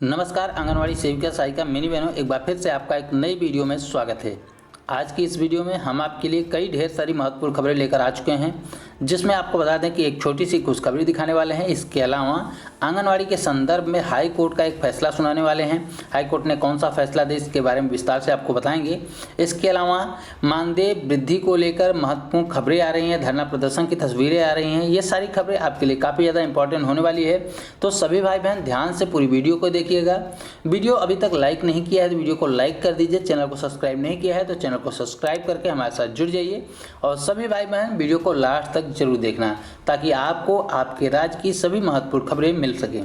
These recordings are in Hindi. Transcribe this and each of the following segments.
नमस्कार, आंगनवाड़ी सेविका सहायिका मिनी बहनों, एक बार फिर से आपका एक नई वीडियो में स्वागत है। आज की इस वीडियो में हम आपके लिए कई ढेर सारी महत्वपूर्ण खबरें लेकर आ चुके हैं, जिसमें आपको बता दें कि एक छोटी सी खुशखबरी दिखाने वाले हैं। इसके अलावा आंगनवाड़ी के संदर्भ में हाई कोर्ट का एक फैसला सुनाने वाले हैं। हाई कोर्ट ने कौन सा फैसला दिया, इसके बारे में विस्तार से आपको बताएंगे। इसके अलावा मानदेय वृद्धि को लेकर महत्वपूर्ण खबरें आ रही हैं, धरना प्रदर्शन की तस्वीरें आ रही हैं। ये सारी खबरें आपके लिए काफ़ी ज़्यादा इंपॉर्टेंट होने वाली है, तो सभी भाई बहन ध्यान से पूरी वीडियो को देखिएगा। वीडियो अभी तक लाइक नहीं किया है तो वीडियो को लाइक कर दीजिए। चैनल को सब्सक्राइब नहीं किया है तो चैनल को सब्सक्राइब करके हमारे साथ जुड़ जाइए। और सभी भाई बहन वीडियो को लास्ट तक जरूर देखना, ताकि आपको आपके राज्य की सभी महत्वपूर्ण खबरें मिल सकें।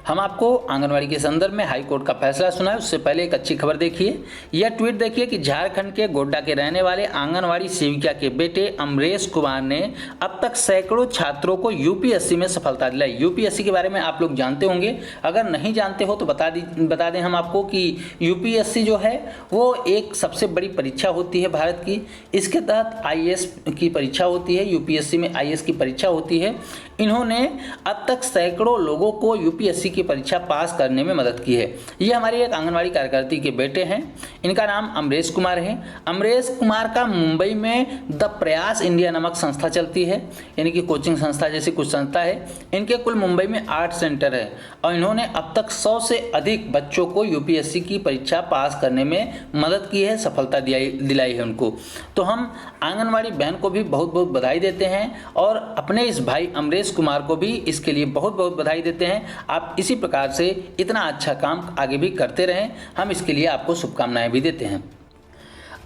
हम आपको आंगनवाड़ी के संदर्भ में हाई कोर्ट का फैसला सुनाए, उससे पहले एक अच्छी खबर देखिए। यह ट्वीट देखिए कि झारखंड के गोड्डा के रहने वाले आंगनवाड़ी सेविका के बेटे अमरेश कुमार ने अब तक सैकड़ों छात्रों को यूपीएससी में सफलता दिलाई। यूपीएससी के बारे में आप लोग जानते होंगे, अगर नहीं जानते हो तो बता दें हम आपको कि यूपीएससी जो है वो एक सबसे बड़ी परीक्षा होती है भारत की। इसके तहत आईएएस की परीक्षा होती है, यूपीएससी में आईएएस की परीक्षा होती है। इन्होंने अब तक सैकड़ों लोगों को यूपीएससी की परीक्षा पास करने में मदद की है। ये हमारी एक आंगनवाड़ी कार्यकर्ती के बेटे हैं, इनका नाम अमरेश कुमार है। अमरेश कुमार का मुंबई में द प्रयास इंडिया नामक संस्था चलती है, यानी कि कोचिंग संस्था जैसी कुछ संस्था है। इनके कुल मुंबई में 8 सेंटर है और इन्होंने अब तक 100 से अधिक बच्चों को यूपीएससी की परीक्षा पास करने में मदद की है, सफलता दिलाई है उनको। तो हम आंगनवाड़ी बहन को भी बहुत बहुत बधाई देते हैं और अपने इस भाई अमरेश कुमार को भी इसके लिए बहुत बहुत बधाई देते हैं। आप इसी प्रकार से इतना अच्छा काम आगे भी करते रहें, हम इसके लिए आपको शुभकामनाएं भी देते हैं।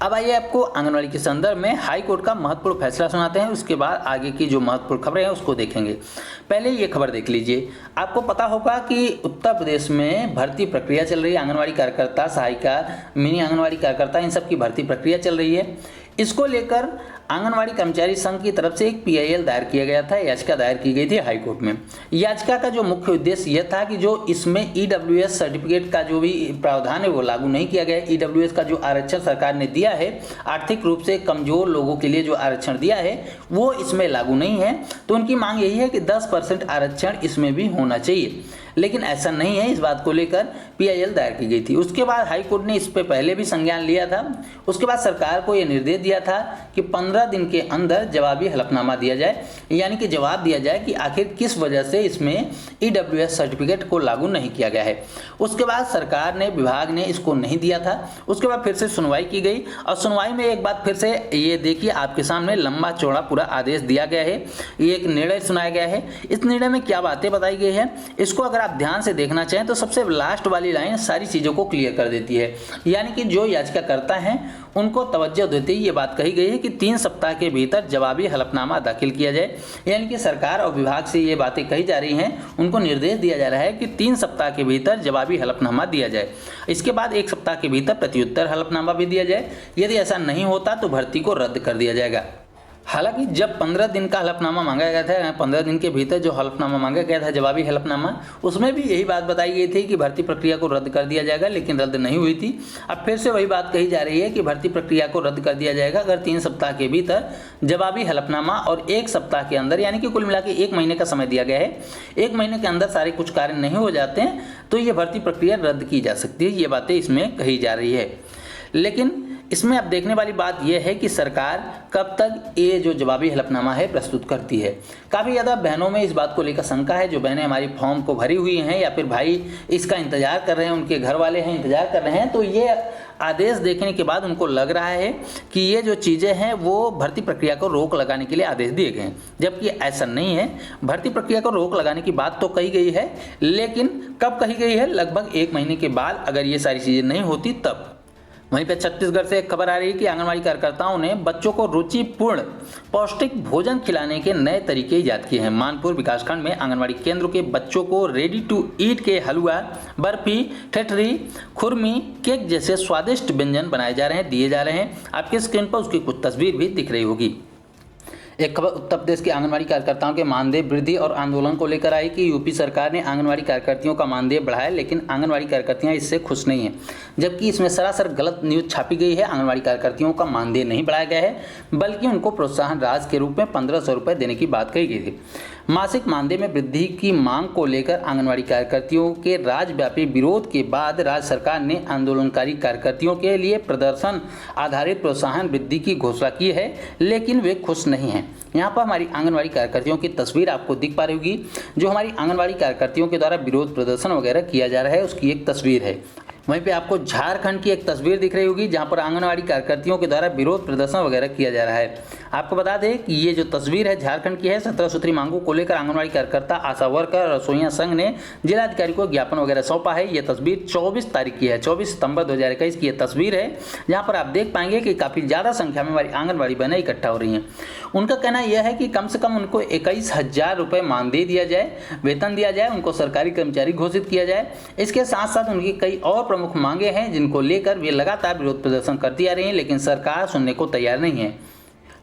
अब आइए आपको आंगनवाड़ी के संदर्भ में हाई कोर्ट का महत्वपूर्ण फैसला सुनाते हैं, उसके बाद आगे की जो महत्वपूर्ण खबरें हैं उसको देखेंगे। पहले ये खबर देख लीजिए। आपको पता होगा कि उत्तर प्रदेश में भर्ती प्रक्रिया चल रही है, आंगनवाड़ी कार्यकर्ता, सहायिका, मिनी आंगनवाड़ी कार्यकर्ता, इन सब की भर्ती प्रक्रिया चल रही है। इसको लेकर आंगनवाड़ी कर्मचारी संघ की तरफ से एक पीआईएल दायर किया गया था, याचिका दायर की गई थी हाई कोर्ट में। याचिका का जो मुख्य उद्देश्य यह था कि जो इसमें ईडब्ल्यूएस सर्टिफिकेट का जो भी प्रावधान है वो लागू नहीं किया गया। ईडब्ल्यूएस का जो आरक्षण सरकार ने दिया है, आर्थिक रूप से कमजोर लोगों के लिए जो आरक्षण दिया है वो इसमें लागू नहीं है। तो उनकी मांग यही है कि 10% आरक्षण इसमें भी होना चाहिए, लेकिन ऐसा नहीं है। इस बात को लेकर पीआईएल दायर की गई थी। उसके बाद हाई कोर्ट ने इस पे पहले भी संज्ञान लिया था। उसके बाद सरकार को यह निर्देश दिया था कि 15 दिन के अंदर जवाबी हलफनामा दिया जाए, यानी कि जवाब दिया जाए कि आखिर किस वजह से इसमें ईडब्ल्यूएस सर्टिफिकेट को लागू नहीं किया गया है। उसके बाद सरकार ने, विभाग ने इसको नहीं दिया था। उसके बाद फिर से सुनवाई की गई और सुनवाई में एक बात फिर से ये देखिए, आपके सामने लंबा चौड़ा पूरा आदेश दिया गया है, ये एक निर्णय सुनाया गया है। इस निर्णय में क्या बातें बताई गई है, इसको अगर आप ध्यान से देखना चाहें तो सबसे लास्ट वाली लाइन सारी चीजों को क्लियर कर देती है। यानी कि जो याचिकाकर्ता हैं उनको तवज्जो देते ही ये बात कही गई है कि 3 सप्ताह के भीतर जवाबी हलफनामा दाखिल किया जाए। यानी कि सरकार और विभाग से ये बातें कही जा रही हैं, उनको निर्देश दिया जा रहा है कि 3 सप्ताह के भीतर जवाबी हलफनामा दिया जाए। इसके बाद 1 सप्ताह के भीतर प्रत्युत्तर हलफनामा भी दिया जाए। यदि ऐसा नहीं होता तो भर्ती को रद्द कर दिया जाएगा। हालांकि जब 15 दिन का हलफनामा मांगा गया था, 15 दिन के भीतर जो हलफनामा मांगा गया था, जवाबी हलफनामा, उसमें भी यही बात बताई गई थी कि भर्ती प्रक्रिया को रद्द कर दिया जाएगा, लेकिन रद्द नहीं हुई थी। अब फिर से वही बात कही जा रही है कि भर्ती प्रक्रिया को रद्द कर दिया जाएगा अगर 3 सप्ताह के भीतर जवाबी हलफनामा और 1 सप्ताह के अंदर, यानी कि कुल मिला के 1 महीने का समय दिया गया है, 1 महीने के अंदर सारे कुछ कार्य नहीं हो जाते हैं तो ये भर्ती प्रक्रिया रद्द की जा सकती है। ये बातें इसमें कही जा रही है। लेकिन इसमें अब देखने वाली बात यह है कि सरकार कब तक ये जो जवाबी हलफनामा है प्रस्तुत करती है। काफ़ी ज़्यादा बहनों में इस बात को लेकर शंका है, जो बहनें हमारी फॉर्म को भरी हुई हैं या फिर भाई इसका इंतजार कर रहे हैं, उनके घर वाले हैं इंतजार कर रहे हैं, तो ये आदेश देखने के बाद उनको लग रहा है कि ये जो चीज़ें हैं वो भर्ती प्रक्रिया को रोक लगाने के लिए आदेश दिए गए हैं, जबकि ऐसा नहीं है। भर्ती प्रक्रिया को रोक लगाने की बात तो कही गई है, लेकिन कब कही गई है, लगभग 1 महीने के बाद अगर ये सारी चीज़ें नहीं होती तब। वहीं पर छत्तीसगढ़ से एक खबर आ रही है कि आंगनवाड़ी कार्यकर्ताओं ने बच्चों को रुचिपूर्ण पौष्टिक भोजन खिलाने के नए तरीके ईजाद किए हैं। मानपुर विकासखंड में आंगनवाड़ी केंद्र के बच्चों को रेडी टू ईट के हलवा, बर्फी, ठेठरी, खुरमी, केक जैसे स्वादिष्ट व्यंजन बनाए जा रहे हैं, दिए जा रहे हैं। आपके स्क्रीन पर उसकी कुछ तस्वीर भी दिख रही होगी। एक खबर उत्तर प्रदेश के आंगनवाड़ी कार्यकर्ताओं के मानदेय वृद्धि और आंदोलन को लेकर आई कि यूपी सरकार ने आंगनवाड़ी कार्यकर्तियों का मानदेय बढ़ाया, लेकिन आंगनवाड़ी कार्यकर्तियां इससे खुश नहीं हैं, जबकि इसमें सरासर गलत न्यूज छापी गई है। आंगनवाड़ी कार्यकर्तियों का मानदेय नहीं बढ़ाया गया है, बल्कि उनको प्रोत्साहन राशि के रूप में 1500 रुपये देने की बात कही गई थी। मासिक मानदेय में वृद्धि की मांग को लेकर आंगनवाड़ी कार्यकर्तियों के राज्यव्यापी विरोध के बाद राज्य सरकार ने आंदोलनकारी कार्यकर्तियों के लिए प्रदर्शन आधारित प्रोत्साहन वृद्धि की घोषणा की है, लेकिन वे खुश नहीं हैं। यहाँ पर हमारी आंगनवाड़ी कार्यकर्तियों की तस्वीर आपको दिख पा रही होगी, जो हमारी आंगनवाड़ी कार्यकर्तियों के द्वारा विरोध प्रदर्शन वगैरह किया जा रहा है, उसकी एक तस्वीर है। वहीं पे आपको झारखंड की एक तस्वीर दिख रही होगी, जहां पर आंगनवाड़ी कार्यकर्तियों के द्वारा विरोध प्रदर्शन वगैरह किया जा रहा है। आपको बता दें कि ये जो तस्वीर है झारखंड की है। 17 सूत्री मांगों को लेकर आंगनवाड़ी कार्यकर्ता, आशा वर्कर, रसोइया संघ ने जिलाधिकारी को ज्ञापन वगैरह सौंपा है। ये तस्वीर 24 तारीख की है, 24 सितंबर 2021 की ये तस्वीर है, जहाँ पर आप देख पाएंगे कि काफ़ी ज़्यादा संख्या में हमारी आंगनवाड़ी बहनें इकट्ठा हो रही हैं। उनका कहना यह है कि कम से कम उनको 21,000 रुपये मानदेय दिया जाए, वेतन दिया जाए, उनको सरकारी कर्मचारी घोषित किया जाए। इसके साथ साथ उनकी कई और प्रमुख मांगे हैं, जिनको लेकर वे लगातार विरोध प्रदर्शन करती आ रही हैं, लेकिन सरकार सुनने को तैयार नहीं है।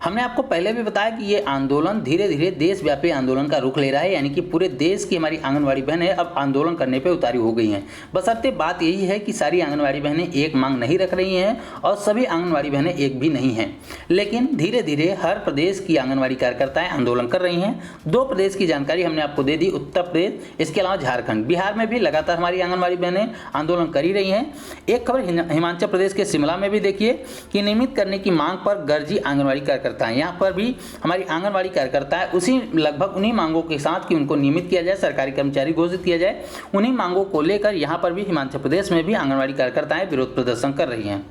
हमने आपको पहले भी बताया कि ये आंदोलन धीरे धीरे देशव्यापी आंदोलन का रुख ले रहा है, यानी कि पूरे देश की हमारी आंगनवाड़ी बहनें अब आंदोलन करने पे उतारी हो गई हैं। बशर्ते बात यही है कि सारी आंगनवाड़ी बहनें एक मांग नहीं रख रही हैं और सभी आंगनवाड़ी बहनें एक भी नहीं हैं, लेकिन धीरे धीरे हर प्रदेश की आंगनवाड़ी कार्यकर्ताएं आंदोलन कर रही हैं। 2 प्रदेश की जानकारी हमने आपको दे दी, उत्तर प्रदेश, इसके अलावा झारखंड। बिहार में भी लगातार हमारी आंगनवाड़ी बहनें आंदोलन कर ही रही हैं। एक खबर हिमाचल प्रदेश के शिमला में भी देखिए कि नियमित करने की मांग पर गरजी आंगनवाड़ी कार्यकर्ता। यहाँ पर भी हमारी आंगनवाड़ी कार्यकर्ता है उसी लगभग उन्हीं मांगों के साथ कि उनको नियमित किया जाए, सरकारी कर्मचारी घोषित किया जाए, उन्हीं मांगों को लेकर यहाँ पर भी हिमाचल प्रदेश में भी आंगनवाड़ी कार्यकर्ताएं विरोध प्रदर्शन कर रही हैं।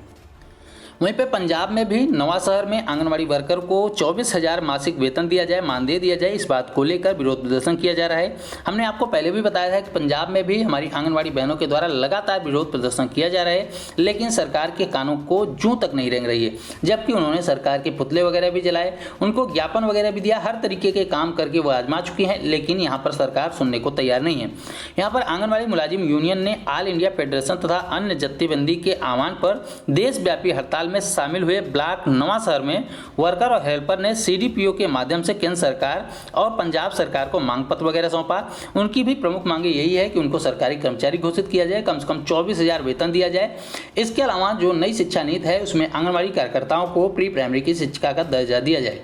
वहीं पे पंजाब में भी नवांशहर में आंगनवाड़ी वर्कर को 24,000 मासिक वेतन दिया जाए, मानदेय दिया जाए, इस बात को लेकर विरोध प्रदर्शन किया जा रहा है। हमने आपको पहले भी बताया था कि पंजाब में भी हमारी आंगनवाड़ी बहनों के द्वारा लगातार विरोध प्रदर्शन किया जा रहा है, लेकिन सरकार के कानों को जूं तक नहीं रेंग रही है। जबकि उन्होंने सरकार के पुतले वगैरह भी जलाए, उनको ज्ञापन वगैरह भी दिया, हर तरीके के काम करके वो आजमा चुकी हैं, लेकिन यहाँ पर सरकार सुनने को तैयार नहीं है। यहाँ पर आंगनवाड़ी मुलाजिम यूनियन ने ऑल इंडिया फेडरेशन तथा अन्य जत्थेबंदी के आह्वान पर देशव्यापी हड़ताल में शामिल हुए ब्लॉक नवांशहर में वर्कर और हेल्पर ने सीडीपीओ के माध्यम से केंद्र सरकार और पंजाब सरकार को मांग पत्र वगैरह सौंपा। उनकी भी प्रमुख मांगे यही है कि उनको सरकारी कर्मचारी घोषित किया जाए, कम से कम 24,000 वेतन दिया जाए। इसके अलावा जो नई शिक्षा नीति है उसमें आंगनवाड़ी कार्यकर्ताओं को प्री प्राइमरी की शिक्षिका का दर्जा दिया जाए।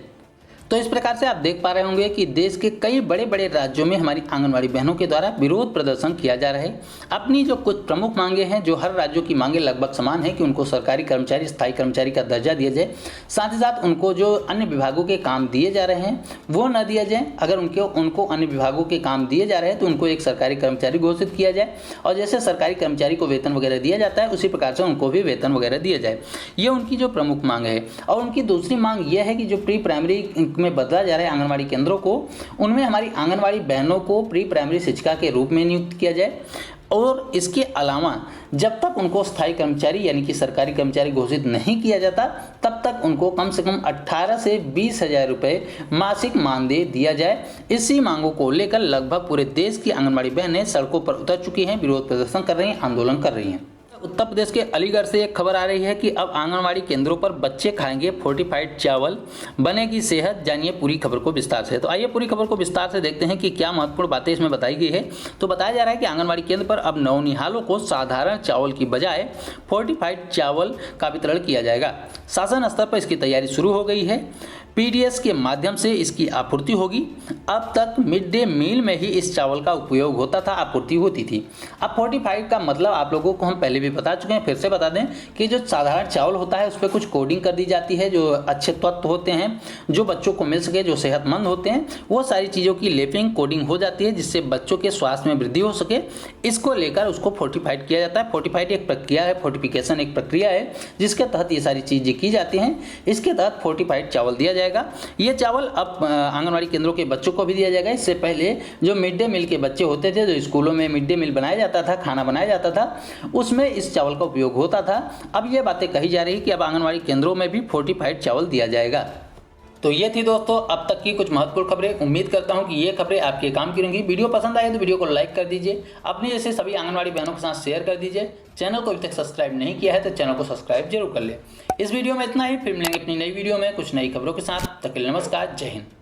तो इस प्रकार से आप देख पा रहे होंगे कि देश के कई बड़े बड़े राज्यों में हमारी आंगनवाड़ी बहनों के द्वारा विरोध प्रदर्शन किया जा रहा है। अपनी जो कुछ प्रमुख मांगे हैं, जो हर राज्यों की मांगे लगभग समान है कि उनको सरकारी कर्मचारी, स्थायी कर्मचारी का दर्जा दिया जाए, साथ ही साथ उनको जो अन्य विभागों के काम दिए जा रहे हैं वो न दिया जाए। अगर उनको अन्य विभागों के काम दिए जा रहे हैं तो उनको एक सरकारी कर्मचारी घोषित किया जाए, और जैसे सरकारी कर्मचारी को वेतन वगैरह दिया जाता है उसी प्रकार से उनको भी वेतन वगैरह दिया जाए। ये उनकी जो प्रमुख मांग है। और उनकी दूसरी मांग यह है कि जो प्री प्राइमरी में बदला जा रहा है आंगनवाड़ी केंद्रों को, उनमें हमारी आंगनवाड़ी बहनों को प्री प्राइमरी शिक्षिका के रूप में नियुक्त किया जाए। और इसके अलावा जब तक उनको स्थायी कर्मचारी यानी कि सरकारी कर्मचारी घोषित नहीं किया जाता, तब तक उनको कम से कम 18 से 20,000 रुपये मासिक मानदेय दिया जाए। इसी मांगों को लेकर लगभग पूरे देश की आंगनवाड़ी बहनें सड़कों पर उतर चुकी हैं, विरोध प्रदर्शन कर रही हैं, आंदोलन कर रही हैं। उत्तर प्रदेश के अलीगढ़ से एक खबर आ रही है कि अब आंगनवाड़ी केंद्रों पर बच्चे खाएंगे फोर्टिफाइड चावल, बनेगी सेहत। जानिए पूरी खबर को विस्तार से। तो आइए पूरी खबर को विस्तार से देखते हैं कि क्या महत्वपूर्ण बातें इसमें बताई गई है। तो बताया जा रहा है कि आंगनवाड़ी केंद्र पर अब नवनिहालों को साधारण चावल की बजाय फोर्टिफाइड चावल का वितरण किया जाएगा। शासन स्तर पर इसकी तैयारी शुरू हो गई है। पीडीएस के माध्यम से इसकी आपूर्ति होगी। अब तक मिड डे मील में ही इस चावल का उपयोग होता था, आपूर्ति होती थी। अब फोर्टिफाइड का मतलब आप लोगों को हम पहले भी बता चुके हैं, फिर से बता दें कि जो साधारण चावल होता है उस पर कुछ कोडिंग कर दी जाती है, जो अच्छे तत्व होते हैं, जो बच्चों को मिल सके, जो सेहतमंद होते हैं, वो सारी चीज़ों की लेपिंग कोडिंग हो जाती है, जिससे बच्चों के स्वास्थ्य में वृद्धि हो सके। इसको लेकर उसको फोर्टिफाइड किया जाता है। फोर्टिफाइड एक प्रक्रिया है, फोर्टिफिकेशन एक प्रक्रिया है, जिसके तहत ये सारी चीज़ें की जाती हैं। इसके तहत फोर्टिफाइड चावल दिया जाएगा। ये चावल अब आंगनवाड़ी केंद्रों के बच्चों को भी दिया जाएगा। इससे पहले जो मिड डे मील के बच्चे होते थे, जो स्कूलों में मिड डे मील बनाया जाता था, खाना बनाया जाता था, उसमें इस चावल का उपयोग होता था। अब ये बातें कही जा रही है कि अब आंगनवाड़ी केंद्रों में भी फोर्टिफाइड चावल दिया जाएगा। तो ये थी दोस्तों अब तक की कुछ महत्वपूर्ण खबरें। उम्मीद करता हूँ कि ये खबरें आपके काम की रहेंगी। वीडियो पसंद आए तो वीडियो को लाइक कर दीजिए, अपने जैसे सभी आंगनवाड़ी बहनों के साथ शेयर कर दीजिए। चैनल को अभी तक सब्सक्राइब नहीं किया है तो चैनल को सब्सक्राइब जरूर कर ले। इस वीडियो में इतना ही, फिर मिलेंगे अपनी नई वीडियो में कुछ नई खबरों के साथ। तब तक के लिए नमस्कार, जय हिंद।